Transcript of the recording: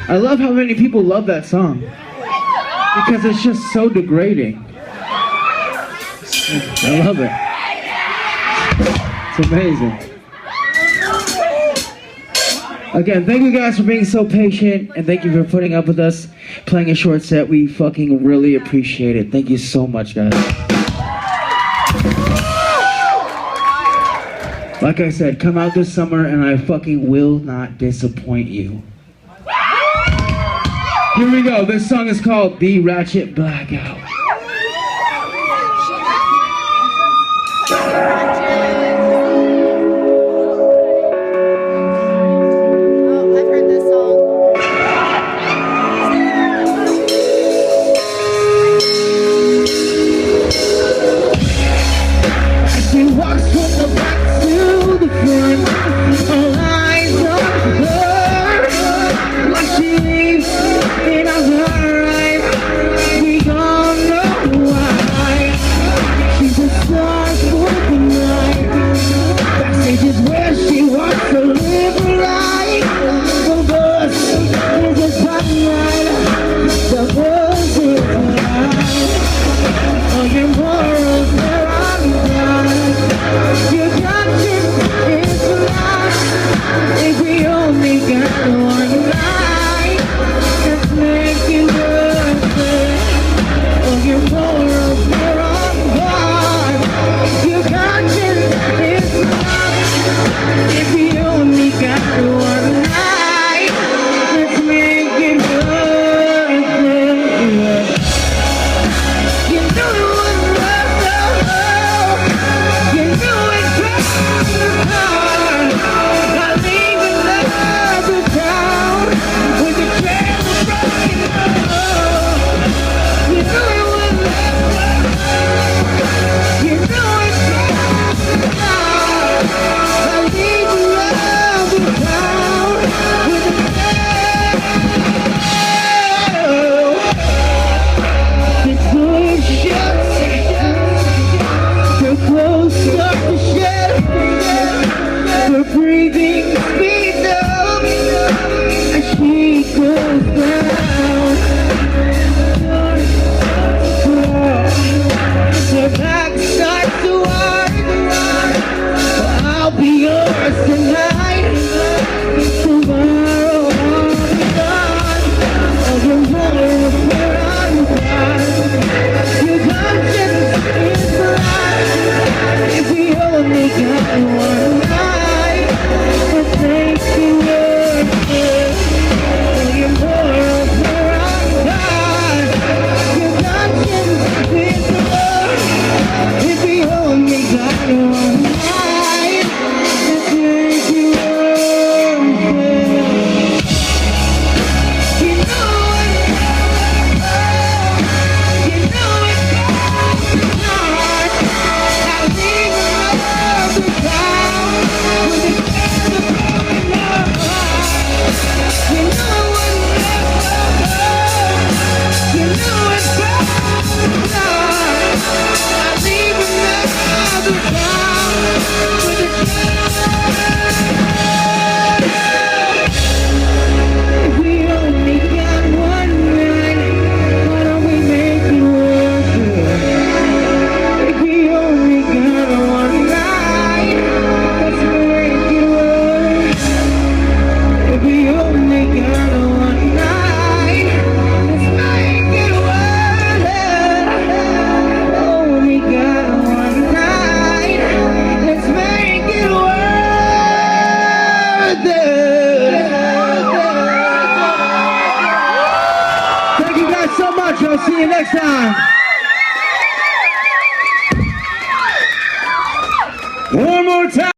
I love how many people love that song. Because it's just so degrading. I love it. It's amazing. Again, thank you guys for being so patient, and thank you for putting up with us, playing a short set. We fucking really appreciate it. Thank you so much, guys. Like I said, come out this summer and I fucking will not disappoint you. Here we go. This song is called The Ratchet Blackout. I'll see you next time. One more time.